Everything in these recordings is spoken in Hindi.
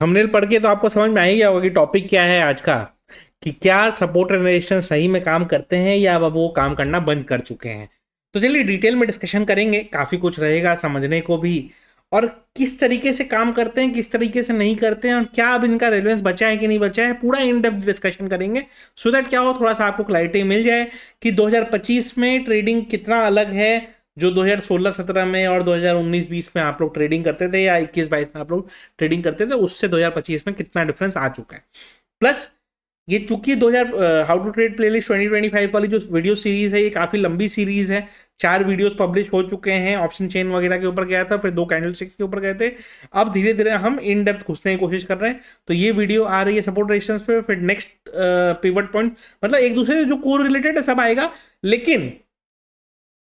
थंबनेल पढ़ के तो आपको समझ में आ ही गया होगा कि टॉपिक क्या है आज का, कि क्या सपोर्ट एंड रेजिस्टेंस सही में काम करते हैं या अब वो काम करना बंद कर चुके हैं। तो चलिए डिटेल में डिस्कशन करेंगे, काफ़ी कुछ रहेगा समझने को भी, और किस तरीके से काम करते हैं, किस तरीके से नहीं करते हैं, और क्या अब इनका रेलेवेंस बचा है कि नहीं बचा है, पूरा इन डेप्थ डिस्कशन करेंगे। सो दैट क्या हो, थोड़ा सा आपको क्लैरिटी मिल जाए कि 2025 में ट्रेडिंग कितना अलग है जो 2016-17 में और 2019-20 में आप लोग ट्रेडिंग करते थे, या 21-22 में आप लोग ट्रेडिंग करते थे, उससे 2025 में कितना डिफरेंस आ चुका है। प्लस ये चूंकि 2000 हाउ टू ट्रेड प्लेलिस्ट 2025 वाली जो वीडियो सीरीज है, ये काफी लंबी सीरीज है, 4 वीडियोस पब्लिश हो चुके हैं। ऑप्शन चेन वगैरह के ऊपर गया था, फिर 2 कैंडल स्टिक्स के ऊपर गए थे। अब धीरे धीरे हम इन डेप्थ घुसने की कोशिश कर रहे हैं। तो ये वीडियो आ रही है सपोर्ट रेजिस्टेंस पे, फिर नेक्स्ट पिवट पॉइंट, मतलब एक दूसरे से जो कोर रिलेटेड है सब आएगा। लेकिन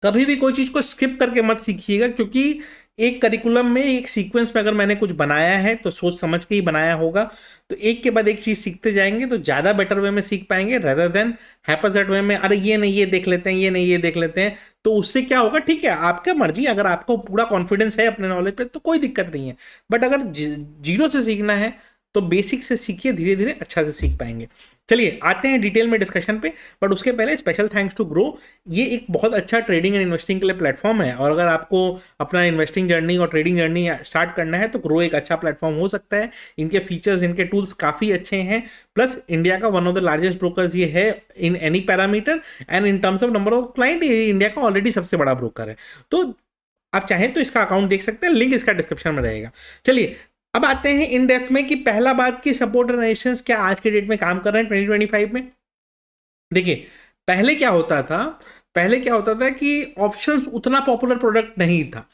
कभी भी कोई चीज को स्किप करके मत सीखिएगा, क्योंकि एक करिकुलम में एक सीक्वेंस में अगर मैंने कुछ बनाया है तो सोच समझ के ही बनाया होगा। तो एक के बाद एक चीज सीखते जाएंगे तो ज्यादा बेटर वे में सीख पाएंगे, रेदर देन हैपन वे में अरे ये नहीं ये देख लेते हैं, ये नहीं ये देख लेते हैं। तो उससे क्या होगा, ठीक है आपका मर्जी, अगर आपको पूरा कॉन्फिडेंस है अपने नॉलेज पे तो कोई दिक्कत नहीं है। बट अगर जीरो से सीखना है तो बेसिक से सीखिए, धीरे धीरे अच्छा से सीख पाएंगे। चलिए आते हैं डिटेल में डिस्कशन पे, बट उसके पहले स्पेशल थैंक्स टू ग्रो। ये एक बहुत अच्छा ट्रेडिंग एंड इन्वेस्टिंग के लिए प्लेटफॉर्म है, और अगर आपको अपना इन्वेस्टिंग जर्नी और ट्रेडिंग जर्नी स्टार्ट करना है तो ग्रो एक अच्छा प्लेटफॉर्म हो सकता है। इनके फीचर्स, इनके टूल्स काफ़ी अच्छे हैं। प्लस इंडिया का one of the largest brokers ये है in any parameter, and in terms of number of client ये इंडिया का ऑलरेडी सबसे बड़ा ब्रोकर है। तो आप चाहें तो इसका अकाउंट देख सकते हैं, लिंक इसका डिस्क्रिप्शन में रहेगा। चलिए अब आते हैं इन डेप्थ में कि पहला बात की सपोर्ट एंड रेजिस्टेंस क्या आज के डेट में काम कर रहे हैं 2025 में। देखिए पहले क्या होता था, पहले क्या होता था कि ऑप्शंस उतना पॉपुलर प्रोडक्ट नहीं था।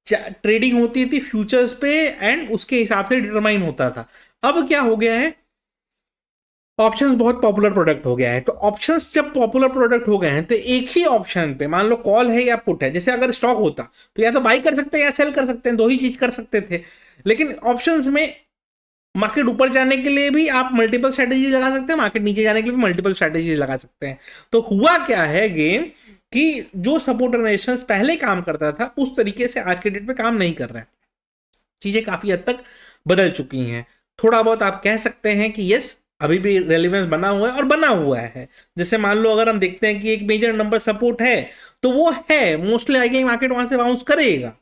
ट्रेडिंग होती थी फ्यूचर्स पे एंड उसके हिसाब से डिटरमाइन होता था। अब क्या हो गया है, ऑप्शंस बहुत पॉपुलर प्रोडक्ट हो गया है। तो ऑप्शंस जब पॉपुलर प्रोडक्ट हो गए हैं तो एक ही ऑप्शन पे, मान लो कॉल है या पुट है, जैसे अगर स्टॉक होता तो या तो बाई कर सकते हैं या सेल कर सकते हैं, दो ही चीज कर सकते थे। लेकिन ऑप्शंस में मार्केट ऊपर जाने के लिए भी आप मल्टीपल स्ट्रेटेजी लगा सकते हैं, मार्केट नीचे जाने के लिए भी मल्टीपल स्ट्रेटेजी लगा सकते हैं। तो हुआ क्या है गेम, कि जो सपोर्ट रेजिस्टेंस पहले काम करता था उस तरीके से आज के डेट पे काम नहीं कर रहा है। चीजें काफी हद तक बदल चुकी हैं। थोड़ा बहुत आप कह सकते हैं कि यस अभी भी रेलिवेंस बना हुआ है, और बना हुआ है। जैसे मान लो अगर हम देखते हैं कि एक मेजर नंबर सपोर्ट है तो वो है मोस्टली आगे मार्केट वहां से बाउंस करेगा,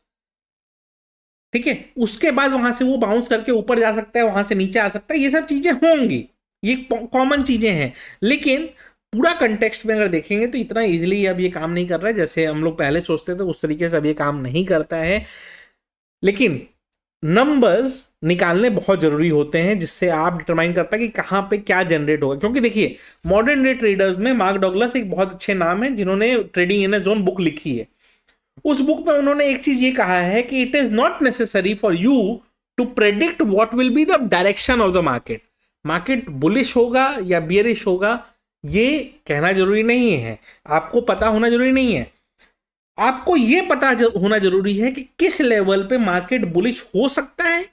ठीक है। उसके बाद वहां से वो बाउंस करके ऊपर जा सकता है, वहां से नीचे आ सकता है, ये सब चीजें होंगी, ये कॉमन चीजें हैं। लेकिन पूरा कंटेक्स्ट में अगर देखेंगे तो इतना इजीली अब ये काम नहीं कर रहा है जैसे हम लोग पहले सोचते थे, उस तरीके से अब ये काम नहीं करता है। लेकिन नंबर्स निकालने बहुत जरूरी होते हैं जिससे आप डिटरमाइन कर पाए कि कहां पे क्या जनरेट होगा। क्योंकि देखिए मॉडर्न डे ट्रेडर्स में मार्क डॉगलस एक बहुत अच्छे नाम है जिन्होंने trading in a zone book लिखी है। उस बुक में उन्होंने एक चीज ये कहा है कि it is not necessary for you to predict what will be the direction of the market. Market bullish होगा या बियरिश होगा ये कहना जरूरी नहीं है, आपको पता होना जरूरी नहीं है। आपको ये पता होना जरूरी है कि किस लेवल पे मार्केट बुलिश हो सकता है,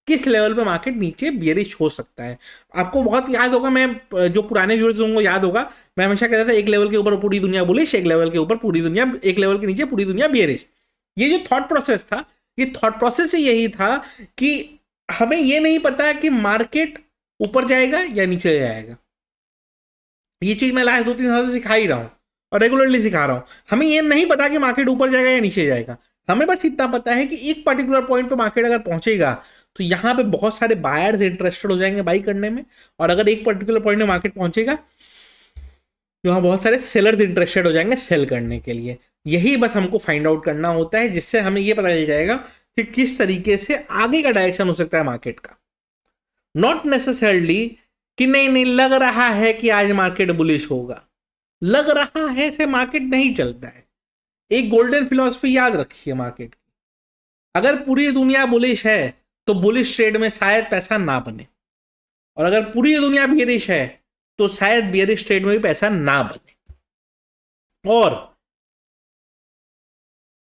किस लेवल पे मार्केट नीचे बियरिश हो सकता है। आपको बहुत याद होगा, मैं जो पुराने व्यूअर्स होंगे याद होगा, मैं हमेशा कहता था एक लेवल के ऊपर पूरी दुनिया बुलिश, एक लेवल के ऊपर पूरी दुनिया, एक लेवल के नीचे पूरी दुनिया बियरिश। ये जो थॉट प्रोसेस था, ये थॉट प्रोसेस ही यही था कि हमें ये नहीं पता कि मार्केट ऊपर जाएगा या नीचे जाएगा। ये चीज मैं लास्ट 2-3 साल से सिखा ही रहा हूं और रेगुलरली सिखा रहा हूं। हमें ये नहीं पता कि मार्केट ऊपर जाएगा या नीचे जाएगा, हमें बस इतना पता है कि एक पर्टिकुलर पॉइंट पे मार्केट अगर पहुंचेगा तो यहाँ पे बहुत सारे बायर्स इंटरेस्टेड हो जाएंगे बाई करने में, और अगर एक पर्टिकुलर पॉइंट में मार्केट पहुंचेगा तो वहाँ बहुत सारे सेलर्स इंटरेस्टेड हो जाएंगे सेल करने के लिए। यही बस हमको फाइंड आउट करना होता है, जिससे हमें ये पता चल जाएगा कि किस तरीके से आगे का डायरेक्शन हो सकता है मार्केट का। नॉट नेसेसरली कि नहीं नहीं लग रहा है कि आज मार्केट बुलिश होगा, लग रहा है से मार्केट नहीं चलता है। एक गोल्डन फिलॉसफी याद रखिए मार्केट की, अगर पूरी दुनिया बुलिश है तो बुलिश ट्रेड में शायद पैसा ना बने, और अगर पूरी दुनिया बियरिश है तो शायद बियरिश ट्रेड में भी पैसा ना बने। और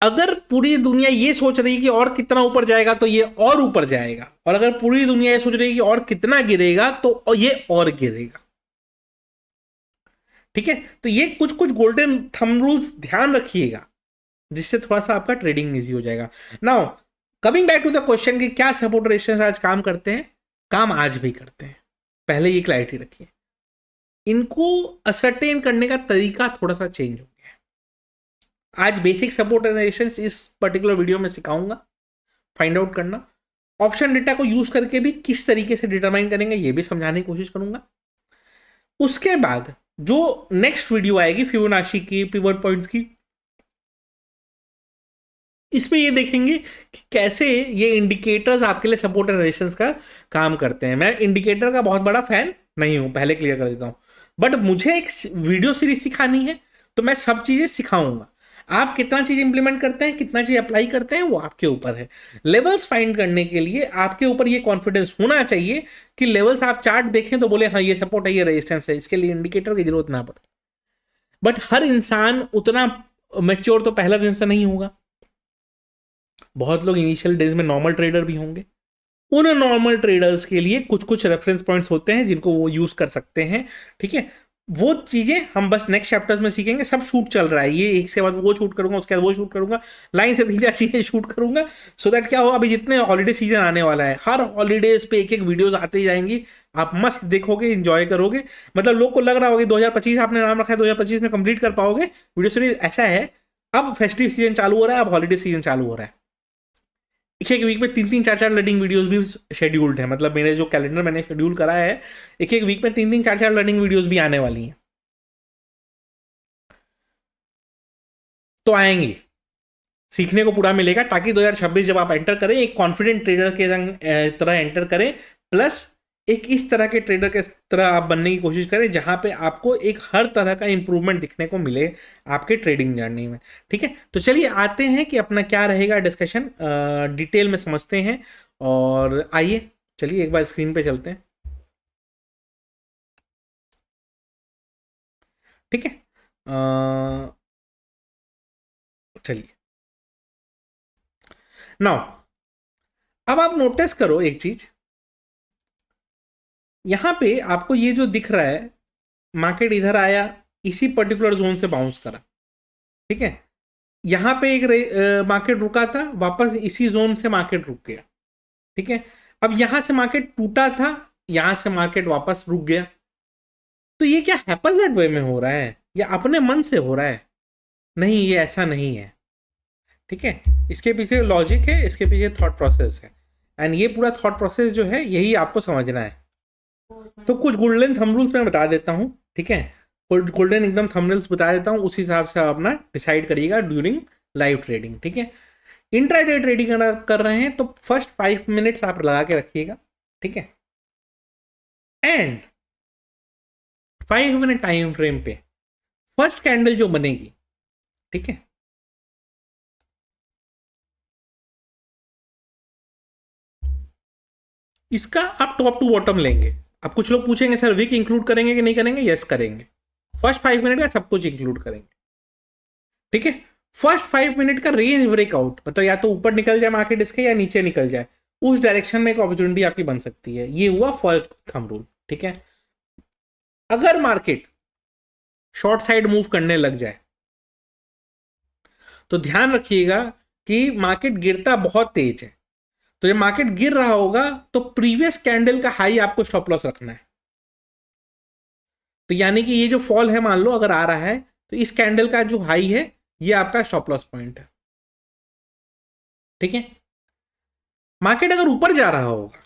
अगर पूरी दुनिया ये सोच रही है कि और कितना ऊपर जाएगा तो ये और ऊपर जाएगा, और अगर पूरी दुनिया ये सोच रही है कि और कितना गिरेगा तो ये और गिरेगा, ठीक है। तो ये कुछ कुछ गोल्डन थंब रूल्स ध्यान रखिएगा, जिससे थोड़ा सा आपका ट्रेडिंग इजी हो जाएगा। Now coming back to the question कि क्या सपोर्ट रेजिस्टेंस आज काम करते हैं, काम आज भी करते हैं, पहले ये क्लैरिटी रखिए। इनको असरटेन करने का तरीका थोड़ा सा चेंज हो गया है। आज बेसिक सपोर्ट एनालिसिस इस पर्टिकुलर वीडियो में सिखाऊंगा, फाइंड आउट करना। ऑप्शन डेटा को यूज करके भी किस तरीके से डिटरमाइन करेंगे ये भी समझाने की कोशिश करूंगा। उसके बाद जो नेक्स्ट वीडियो आएगी फिबोनाची की, पिवट पॉइंट्स की, इसमें ये देखेंगे कि कैसे ये इंडिकेटर्स आपके लिए सपोर्ट एंड रेजिस्टेंस का काम करते हैं। मैं इंडिकेटर का बहुत बड़ा फैन नहीं हूं, पहले क्लियर कर देता हूं, बट मुझे एक वीडियो सीरीज सिखानी है तो मैं सब चीजें सिखाऊंगा। आप कितना चीज इंप्लीमेंट करते हैं, कितना चीज अप्लाई करते हैं, वो आपके ऊपर है। लेवल्स फाइंड करने के लिए आपके ऊपर ये कॉन्फिडेंस होना चाहिए कि लेवल्स आप चार्ट देखें तो बोले हाँ ये सपोर्ट है, ये रेजिस्टेंस है, इसके लिए इंडिकेटर की जरूरत ना पड़े। बट हर इंसान उतना मैच्योर तो पहला दिन से नहीं होगा। बहुत लोग इनिशियल डेज में नॉर्मल ट्रेडर भी होंगे। उन नॉर्मल ट्रेडर्स के लिए कुछ कुछ रेफरेंस पॉइंट्स होते हैं जिनको वो यूज कर सकते हैं। ठीक है, वो चीजें हम बस नेक्स्ट चैप्टर्स में सीखेंगे। सब शूट चल रहा है, ये एक से बाद वो शूट करूंगा, उसके बाद वो शूट करूंगा, लाइन से 3-4 चीजें शूट करूंगा, सो दैट क्या हो, अभी जितने हॉलीडे सीजन आने वाला है हर हॉलीडेज पे एक एक वीडियोस आते ही जाएंगी। आप मस्त देखोगे, इंजॉय करोगे। मतलब लोग को लग रहा होगा 2025 आपने नाम रखा है, 2025 में कंप्लीट कर पाओगे वीडियो सीरीज, ऐसा है। अब फेस्टिव सीजन चालू हो रहा है, अब हॉलीडे सीजन चालू हो रहा है। एक एक वीक में 3-3, 4-4 लर्निंग वीडियोस भी शेड्यूल्ड है। मतलब मेरे जो कैलेंडर मैंने शेड्यूल करा है, एक एक वीक में 3-3, 4-4 लर्निंग वीडियोस भी आने वाली हैं। तो आएंगी, सीखने को पूरा मिलेगा, ताकि 2026 जब आप एंटर करें एक कॉन्फिडेंट ट्रेडर के तरह एंटर करें, प्लस एक इस तरह के ट्रेडर के तरह आप बनने की कोशिश करें जहां पे आपको एक हर तरह का इंप्रूवमेंट दिखने को मिले आपके ट्रेडिंग जर्नी में। ठीक है, तो चलिए आते हैं कि अपना क्या रहेगा डिस्कशन, डिटेल में समझते हैं। और आइए चलिए एक बार स्क्रीन पे चलते हैं। ठीक है, चलिए नाउ अब आप नोटिस करो एक चीज, यहां पे आपको ये जो दिख रहा है, मार्केट इधर आया, इसी पर्टिकुलर जोन से बाउंस करा। ठीक है, यहां पे एक मार्केट रुका था, वापस इसी जोन से मार्केट रुक गया। ठीक है, अब यहां से मार्केट टूटा था, यहां से मार्केट वापस रुक गया। तो ये क्या हैपोजिट वे में हो रहा है या अपने मन से हो रहा है? नहीं, ये ऐसा नहीं है। ठीक है, इसके पीछे लॉजिक है, इसके पीछे थॉट प्रोसेस है, एंड ये पूरा थॉट प्रोसेस जो है यही आपको समझना है। तो कुछ गोल्डन थंब रूल्स मैं बता देता हूँ। ठीक है, गोल्डन एकदम थंब रूल्स बता देता हूँ, उस हिसाब से आप अपना डिसाइड करिएगा ड्यूरिंग लाइव ट्रेडिंग। ठीक है, इंट्राडे ट्रेडिंग कर रहे हैं तो फर्स्ट 5 मिनट्स आप लगा के रखिएगा। ठीक है, एंड 5 मिनट टाइम फ्रेम पे फर्स्ट कैंडल जो बनेगी, ठीक है, इसका आप टॉप टू बॉटम लेंगे। अब कुछ लोग पूछेंगे सर विक इंक्लूड करेंगे कि नहीं करेंगे? यस करेंगे, फर्स्ट 5 मिनट का सब कुछ इंक्लूड करेंगे। ठीक है, फर्स्ट 5 मिनट का रेंज ब्रेकआउट, मतलब या तो ऊपर निकल जाए मार्केट इसके या नीचे निकल जाए, उस डायरेक्शन में एक अपॉर्चुनिटी आपकी बन सकती है। ये हुआ फर्स्ट थंब रूल। ठीक है, अगर मार्केट शॉर्ट साइड मूव करने लग जाए तो ध्यान रखिएगा कि मार्केट गिरता बहुत तेज है। तो जब मार्केट गिर रहा होगा तो प्रीवियस कैंडल का हाई आपको स्टॉप लॉस रखना है। तो यानी कि ये जो फॉल है मान लो अगर आ रहा है तो इस कैंडल का जो हाई है ये आपका स्टॉप लॉस पॉइंट है। ठीक है, मार्केट अगर ऊपर जा रहा होगा,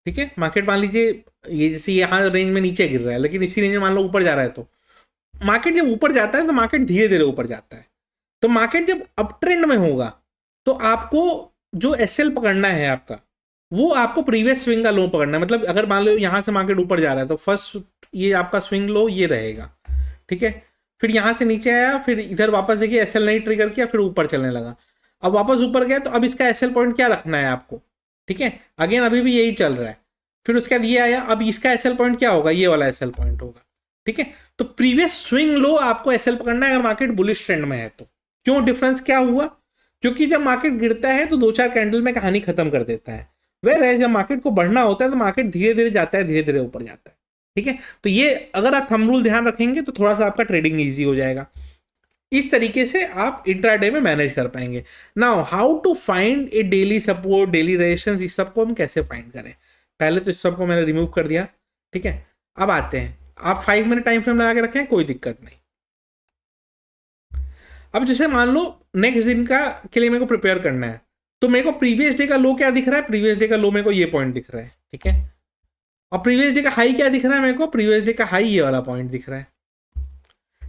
ठीक है, मार्केट मान लीजिए ये जैसे यहाँ रेंज में नीचे गिर रहा है लेकिन इसी रेंज में मान लो ऊपर जा रहा है, तो मार्केट जब ऊपर जाता है तो मार्केट धीरे धीरे ऊपर जाता है। तो मार्केट जब अप ट्रेंड में होगा तो आपको जो एसएल पकड़ना है आपका, वो आपको प्रीवियस स्विंग का लो पकड़ना है। मतलब अगर मान लो यहां से मार्केट ऊपर जा रहा है तो फर्स्ट ये आपका स्विंग लो ये रहेगा। ठीक है, फिर यहां से नीचे आया, फिर इधर वापस देखिए एसएल नहीं ट्रिगर किया, फिर ऊपर चलने लगा। अब वापस ऊपर गया तो अब इसका एसएल पॉइंट क्या रखना है आपको? ठीक है, अगेन अभी भी यही चल रहा है। फिर उसके बाद ये आया, अब इसका एसएल पॉइंट क्या होगा? ये वाला एसएल पॉइंट होगा। ठीक है, तो प्रीवियस स्विंग लो आपको एसएल पकड़ना है अगर मार्केट बुलिश ट्रेंड में है तो। क्यों डिफरेंस क्या हुआ? क्योंकि जब मार्केट गिरता है तो 2-4 कैंडल में कहानी खत्म कर देता है, वह जब मार्केट को बढ़ना होता है तो मार्केट धीरे धीरे जाता है, धीरे धीरे ऊपर जाता है। ठीक है, तो ये अगर आप थंब रूल ध्यान रखेंगे तो थोड़ा सा आपका ट्रेडिंग ईजी हो जाएगा। इस तरीके से आप इंट्राडे में मैनेज कर पाएंगे। Now how to find a daily support, daily resistance, इस सबको हम कैसे फाइंड करें? पहले तो इस सबको मैंने रिमूव कर दिया, ठीक है। अब आते हैं, आप 5 मिनट टाइम फ्रेम लगा के रखें, कोई दिक्कत नहीं। अब जैसे मान लो नेक्स्ट दिन का के लिए मेरे को प्रिपेयर करना है, तो मेरे को प्रीवियस डे का लो क्या दिख रहा है, प्रीवियस डे का लो मेरे को ये पॉइंट दिख रहा है, ठीक है। और प्रीवियस डे का हाई क्या दिख रहा है मेरे को, प्रीवियस डे का हाई ये वाला पॉइंट दिख रहा है,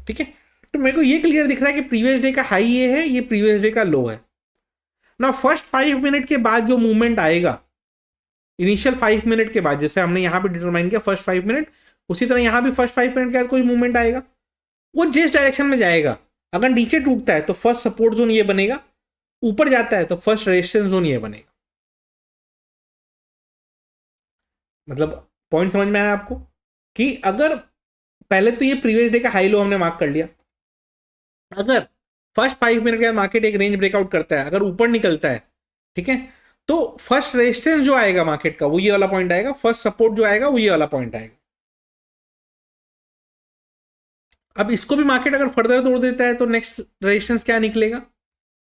ठीक है। तो मेरे को ये क्लियर दिख रहा है कि प्रीवियस डे का हाई ये है, ये प्रीवियस डे का लो है ना। फर्स्ट 5 मिनट के बाद जो मूवमेंट आएगा, इनिशियल 5 मिनट के बाद, जैसे हमने यहाँ पे डिटरमाइन किया फर्स्ट 5 मिनट, उसी तरह यहाँ भी फर्स्ट 5 मिनट के बाद कोई मूवमेंट आएगा, वो जिस डायरेक्शन में जाएगा, अगर नीचे टूटता है तो फर्स्ट सपोर्ट जोन ये बनेगा, ऊपर जाता है तो फर्स्ट रेजिस्टेंस जोन ये बनेगा। मतलब पॉइंट समझ में आया आपको, कि अगर पहले तो ये प्रीवियस डे का हाई लो हमने मार्क कर लिया, अगर फर्स्ट 5 मिनट के बाद मार्केट एक रेंज ब्रेकआउट करता है, अगर ऊपर निकलता है, ठीक है, तो फर्स्ट रेजिस्टेंस जो आएगा मार्केट का वो ये वाला पॉइंट आएगा, फर्स्ट सपोर्ट जो आएगा वो ये वाला पॉइंट आएगा। अब इसको भी मार्केट अगर फर्दर तोड़ देता है तो नेक्स्ट रेजिस्टेंस क्या निकलेगा,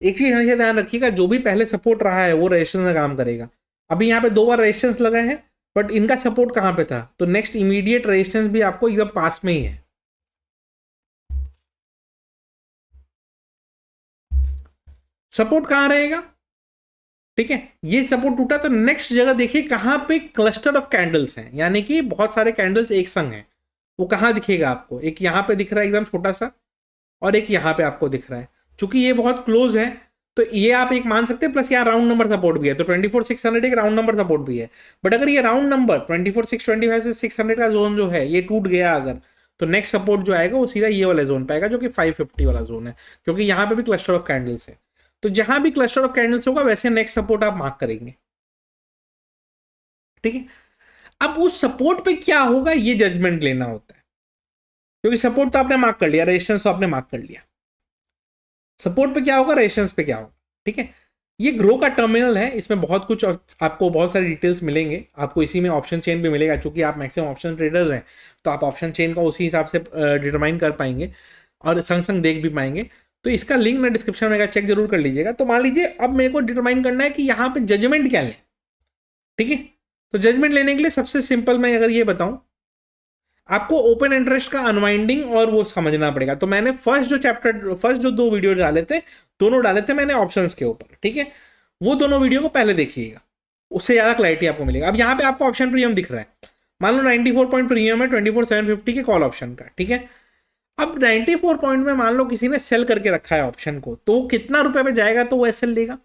एक चीज हमेशा ध्यान रखिएगा, जो भी पहले सपोर्ट रहा है वो रेजिस्टेंस का काम करेगा। अभी यहाँ पे 2 बार रेजिस्टेंस लगा है, बट इनका सपोर्ट कहां पे था, तो नेक्स्ट इमीडिएट रेजिस्टेंस भी आपको एकदम पास में ही है। सपोर्ट कहां रहेगा, ठीक है, ये सपोर्ट टूटा तो नेक्स्ट जगह देखिए कहां पे क्लस्टर ऑफ कैंडल्स हैं, यानी कि बहुत सारे कैंडल्स एक संग हैं, वो कहां दिखेगा आपको, एक यहां पे दिख रहा है एकदम छोटा सा, और एक यहां पे आपको दिख रहा है। चूंकि ये बहुत क्लोज है तो ये आप एक मान सकते हैं, प्लस यहाँ राउंड नंबर सपोर्ट भी है, तो 24,600 एक राउंड नंबर सपोर्ट भी है। बट अगर ये राउंड नंबर 24,625 से 600 का जोन जो है ये टूट गया अगर, तो नेक्स्ट सपोर्ट जो आएगा वो सीधा ये वाला जोन पे आएगा, जो कि 550 वाला जोन है, क्योंकि यहाँ पे भी क्लस्टर ऑफ कैंडल्स है। तो जहां भी क्लस्टर ऑफ कैंडल्स होगा वैसे नेक्स्ट सपोर्ट आप मार्क करेंगे, ठीक है। अब उस सपोर्ट पे क्या होगा ये जजमेंट लेना होता है, क्योंकि सपोर्ट तो आपने मार्क कर लिया, रेजिस्टेंस तो आपने मार्क कर लिया, सपोर्ट पे क्या होगा, रेजिस्टेंस पे क्या होगा, ठीक है। ये ग्रो का टर्मिनल है, इसमें बहुत कुछ आपको बहुत सारी डिटेल्स मिलेंगे, आपको इसी में ऑप्शन चेन भी मिलेगा, क्योंकि आप मैक्सिमम ऑप्शन ट्रेडर्स हैं तो आप ऑप्शन चेन का उसी हिसाब से डिटरमाइन कर पाएंगे और संग संग देख भी पाएंगे। तो इसका लिंक मैं डिस्क्रिप्शन में चेक जरूर कर लीजिएगा। तो मान लीजिए अब मेरे को डिटरमाइन करना है कि यहाँ पे जजमेंट क्या लें, ठीक है। तो जजमेंट लेने के लिए सबसे सिंपल मैं अगर ये बताऊं, आपको ओपन इंटरेस्ट का अनवाइंडिंग और वो समझना पड़ेगा। तो मैंने फर्स्ट जो 2 वीडियो डाले थे, दोनों डाले थे मैंने ऑप्शंस के ऊपर, ठीक है। वो दोनों वीडियो को पहले देखिएगा, उससे ज़्यादा क्लैरिटी आपको मिलेगा। अब यहाँ पे आपको ऑप्शन प्रीमियम दिख रहा है, मान लो 94 पॉइंट प्रीमियम है 24,750 के कॉल ऑप्शन का, ठीक है। अब 94 पॉइंट में मान लो किसी ने सेल करके रखा है ऑप्शन को, तो कितना रुपए पे जाएगा तो वो एसएल लेगा,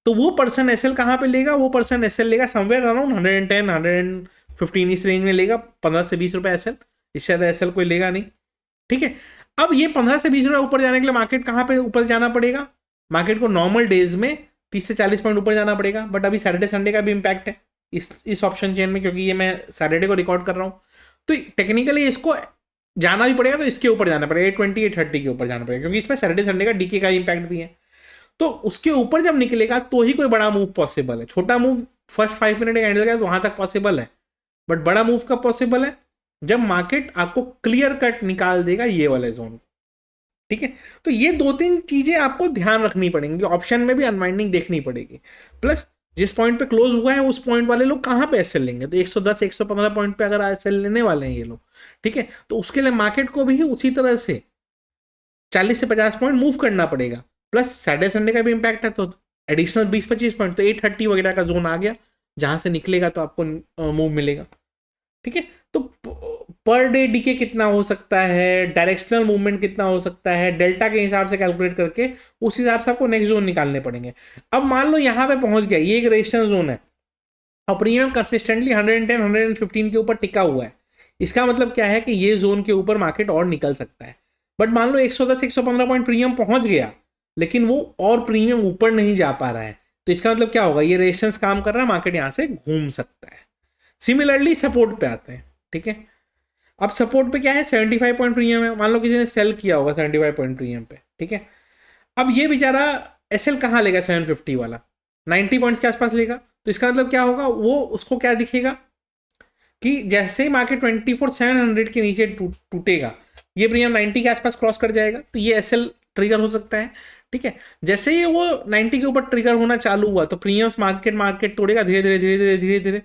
तो वो पर्सन एसएल कहाँ पे लेगा, वो पर्सन एसएल लेगा समवेयर अराउंड 110 115 इस रेंज में लेगा, 15 से 20 रुपए एसएल, इससे ज़्यादा एसएल कोई लेगा नहीं, ठीक है। अब ये 15 से 20 रुपए ऊपर जाने के लिए मार्केट कहाँ पे ऊपर जाना पड़ेगा, मार्केट को नॉर्मल डेज में 30 से 40 पॉइंट ऊपर जाना पड़ेगा। बट अभी सैटरडे संडे का भी इम्पैक्ट है इस ऑप्शन चेन में, क्योंकि ये मैं सैटरडे को रिकॉर्ड कर रहा हूँ, तो टेक्निकली इसको जाना भी पड़ेगा, तो इसके ऊपर जाना पड़ेगा 820 830 के ऊपर जाना पड़ेगा, क्योंकि इसमें सैटरडे संडे का डीके का इम्पैक्ट भी है। तो उसके ऊपर जब निकलेगा तो ही कोई बड़ा मूव पॉसिबल है, छोटा मूव फर्स्ट 5 मिनट कैंडल का तो वहां तक पॉसिबल है, बट बड़ा मूव कब पॉसिबल है, जब मार्केट आपको क्लियर कट निकाल देगा ये वाले जोन, ठीक है। तो ये 2-3 चीजें आपको ध्यान रखनी पड़ेंगी, ऑप्शन में भी अनवाइंडिंग देखनी पड़ेगी, प्लस जिस पॉइंट पे क्लोज हुआ है उस पॉइंट वाले लोग कहां पे एसएल लेंगे, तो 110 115 पॉइंट पे अगर एसएल लेने वाले हैं ये लोग, ठीक है, तो उसके लिए मार्केट को भी उसी तरह से 40 से 50 पॉइंट मूव करना पड़ेगा, प्लस सैटरडे संडे का भी इम्पैक्ट है, तो एडिशनल 20-25 पॉइंट, तो 830 वगैरह का जोन आ गया, जहां से निकलेगा तो आपको मूव मिलेगा, ठीक है। तो पर डे डीके कितना हो सकता है, डायरेक्शनल मूवमेंट कितना हो सकता है, डेल्टा के हिसाब से कैलकुलेट करके उस हिसाब से आपको नेक्स्ट जोन निकालने पड़ेंगे। अब मान लो यहाँ पे पहुंच गया, ये एक रेजिस्टेंस जोन है और प्रीमियम कंसिस्टेंटली 110 115 के ऊपर टिका हुआ है, इसका मतलब क्या है कि ये जोन के ऊपर मार्केट और निकल सकता है। बट मान लो 110 115 पॉइंट प्रीमियम पहुंच गया, लेकिन वो और प्रीमियम ऊपर नहीं जा पा रहा है, तो इसका मतलब क्या होगा, ये रेजिस्टेंस काम कर रहा है, मार्केट यहाँ से घूम सकता है। सिमिलरली सपोर्ट पे आते हैं, ठीक है। अब सपोर्ट पे क्या है, 75 पॉइंट प्रीमियम है, मान लो किसी ने सेल किया होगा 75 पॉइंट प्रीमियम पे, ठीक है। अब ये बेचारा एसएल कहाँ लेगा, 750 वाला 90 पॉइंट्स के आसपास लेगा, तो इसका मतलब क्या होगा, वो उसको क्या दिखेगा कि जैसे ही मार्केट 24,700 के नीचे टूटेगा, ये प्रीमियम 90 के आसपास क्रॉस कर जाएगा, तो ये एसएल ट्रिगर हो सकता है, ठीक है। जैसे ही वो 90 के ऊपर ट्रिगर होना चालू हुआ तो प्रीमियम मार्केट तोड़ेगा धीरे धीरे धीरे धीरे धीरे धीरे,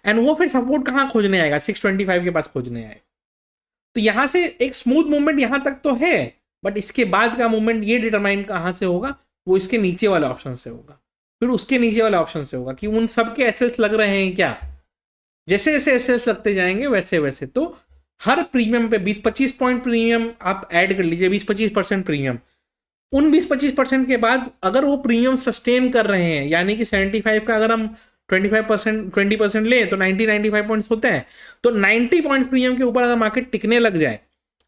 एंड वो फिर सपोर्ट कहाँ खोजने आएगा, 625 के पास खोजने आएगा। तो यहां से एक स्मूथ मूवमेंट यहां तक तो है, बट इसके बाद का मूवमेंट ये डिटरमाइन कहां से होगा, वो इसके नीचे वाले ऑप्शन से होगा, फिर उसके नीचे वाले ऑप्शन से होगा कि उन सब के एसेट्स लग रहे हैं क्या। जैसे जैसे एसेट्स लगते जाएंगे वैसे वैसे तो हर प्रीमियम पे 20-25 पॉइंट प्रीमियम आप ऐड कर लीजिए, 20-25% प्रीमियम। उन 20-25% के बाद अगर वो प्रीमियम सस्टेन कर रहे हैं, यानी कि 75 का अगर हम 20% ले तो 90-95 पॉइंट्स होते हैं, तो 90 पॉइंट्स प्रीमियम के ऊपर अगर मार्केट टिकने लग जाए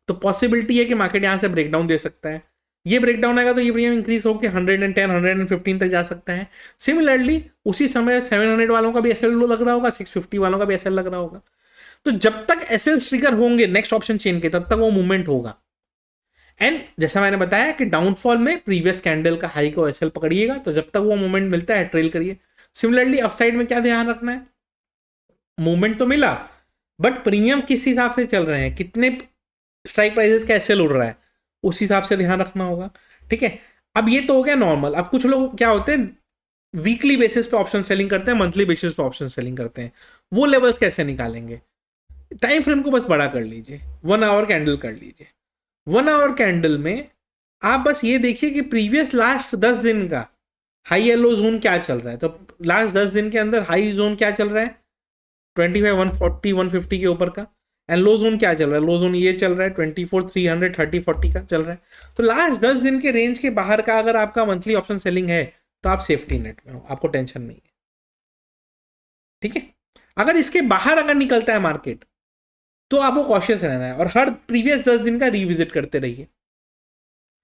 तो पॉसिबिलिटी है कि मार्केट यहाँ से ब्रेकडाउन दे सकता है। ये ब्रेकडाउन आएगा तो ये प्रीमियम इंक्रीज होकर 110-115 तक जा सकता है। सिमिलरली उसी समय 700 वालों का भी एसएल लग रहा होगा, 650 वालों का भी एसएल लग रहा होगा। तो जब तक एसएल ट्रिगर होंगे नेक्स्ट ऑप्शन चेन के, तब तक वो मूवमेंट होगा। एंड जैसा मैंने बताया कि डाउनफॉल में प्रीवियस कैंडल का हाई को एसएल पकड़िएगा, तो जब तक वो मूवमेंट मिलता है ट्रेल करिए। सिमिलरली अपसाइड में क्या ध्यान रखना है, मूवमेंट तो मिला बट प्रीमियम किस हिसाब से चल रहे हैं, कितने स्ट्राइक प्राइसेस का एसएल उड़ रहा है, उस हिसाब से ध्यान रखना होगा। ठीक है, अब ये तो हो गया नॉर्मल। अब कुछ लोग क्या होते हैं वीकली बेसिस पे ऑप्शन सेलिंग करते हैं, मंथली बेसिस पे ऑप्शन सेलिंग करते हैं। वो लेवल्स कैसे निकालेंगे, टाइम फ्रेम को बस बड़ा कर लीजिए, 1 आवर कैंडल कर लीजिए। 1 आवर कैंडल में आप बस ये देखिए कि प्रीवियस लास्ट 10 दिन का हाई या लो जोन क्या चल रहा है। तो लास्ट 10 दिन के अंदर हाई जोन क्या चल रहा है 25, 140, 150 के ऊपर का, एंड लो जोन क्या चल रहा है, लो जोन ये चल रहा है 24, 300, 30, 40 का चल रहा है। तो लास्ट 10 दिन के रेंज के बाहर का अगर आपका मंथली ऑप्शन सेलिंग है तो आप सेफ्टी नेट में हो, आपको टेंशन नहीं है। ठीक है, अगर इसके बाहर अगर निकलता है मार्केट तो आपको कॉशियस रहना है और हर प्रीवियस 10 दिन का रिविजिट करते रहिए।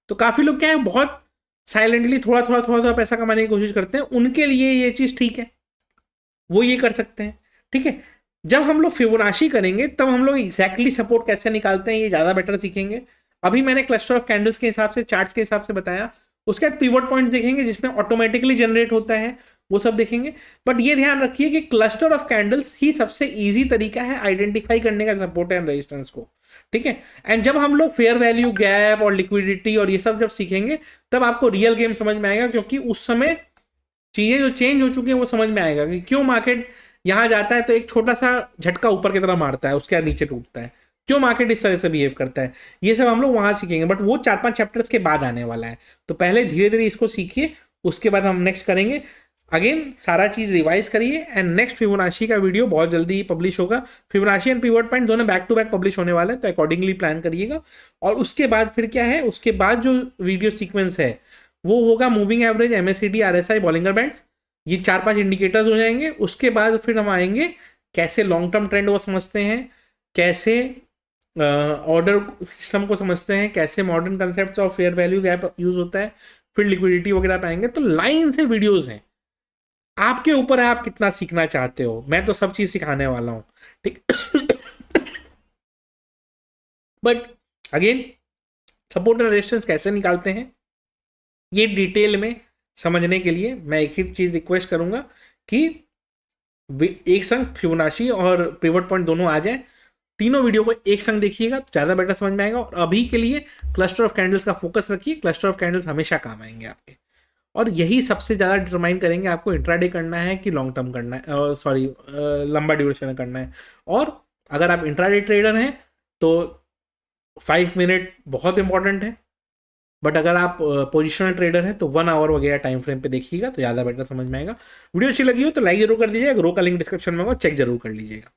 तो काफी लोग क्या है बहुत साइलेंटली थोड़ा थोड़ा थोड़ा थोड़ा पैसा कमाने की कोशिश करते हैं, उनके लिए ये चीज ठीक है, वो ये कर सकते हैं। ठीक है, जब हम लोग फिबोनाची करेंगे तब हम लोग एग्जैक्टली सपोर्ट कैसे निकालते हैं ये ज्यादा बेटर सीखेंगे। अभी मैंने क्लस्टर ऑफ कैंडल्स के हिसाब से, चार्ट्स के हिसाब से बताया। उसके बाद पिवट पॉइंट देखेंगे जिसमें ऑटोमेटिकली जनरेट होता है, वो सब देखेंगे। बट ये ध्यान रखिए कि क्लस्टर ऑफ कैंडल्स ही सबसे इजी तरीका है आइडेंटिफाई करने का सपोर्ट एंड रेजिस्टेंस को। ठीक है, एंड जब हम लोग फेयर वैल्यू गैप और लिक्विडिटी और ये सब जब सीखेंगे तब आपको रियल गेम समझ में आएगा, क्योंकि उस समय चीजें जो चेंज हो चुकी हैं वो समझ में आएगा कि क्यों मार्केट यहां जाता है तो एक छोटा सा झटका ऊपर की तरफ मारता है, उसके बाद नीचे टूटता है, क्यों मार्केट इस तरह से बिहेव करता है। ये सब हम लोग वहां सीखेंगे, बट वो 4-5 चैप्टर्स के बाद आने वाला है। तो पहले धीरे धीरे इसको सीखिए, उसके बाद हम नेक्स्ट करेंगे। अगेन सारा चीज रिवाइज करिए एंड नेक्स्ट फिबोनाची का वीडियो बहुत जल्दी पब्लिश होगा। फिबोनाची एंड पिवट पॉइंट दोनों बैक टू बैक पब्लिश होने वाले हैं, तो अकॉर्डिंगली प्लान करिएगा। और उसके बाद फिर क्या है, उसके बाद जो वीडियो सीक्वेंस है वो होगा moving average, MACD, RSI, Bollinger bands, ये 4-5 इंडिकेटर्स हो जाएंगे। उसके बाद फिर हम आएंगे कैसे लॉन्ग टर्म ट्रेंड वो समझते हैं, कैसे ऑर्डर सिस्टम को समझते हैं, कैसे modern concept of fair value gap use होता है, फिर लिक्विडिटी वगैरह पाएंगे। तो लाइन से वीडियोस हैं, आपके ऊपर है आप कितना सीखना चाहते हो। मैं तो सब चीज सिखाने वाला हूं, ठीक। But again support and resistance कैसे निकालते हैं ये डिटेल में समझने के लिए मैं एक ही चीज रिक्वेस्ट करूंगा कि एक संग फिबोनाची और पिवट पॉइंट दोनों आ जाए, तीनों वीडियो को एक संग देखिएगा तो ज़्यादा बेटर समझ में आएगा। और अभी के लिए क्लस्टर ऑफ कैंडल्स का फोकस रखिए, क्लस्टर ऑफ कैंडल्स हमेशा काम आएंगे आपके, और यही सबसे ज़्यादा डिटरमाइन करेंगे आपको इंट्राडे करना है कि लॉन्ग टर्म करना है, सॉरी लंबा ड्यूरेशन करना है। और अगर आप इंट्राडे ट्रेडर हैं तो 5 मिनट बहुत इंपॉर्टेंट है, बट अगर आप पोजिशनल ट्रेडर है तो 1 आवर वगैरह टाइम फ्रेम पे देखिएगा तो ज़्यादा बेटर समझ में आएगा। वीडियो अच्छी लगी हो तो लाइक जरूर कर दीजिएगा, ग्रो का लिंक डिस्क्रिप्शन में होगा, चेक जरूर कर लीजिएगा।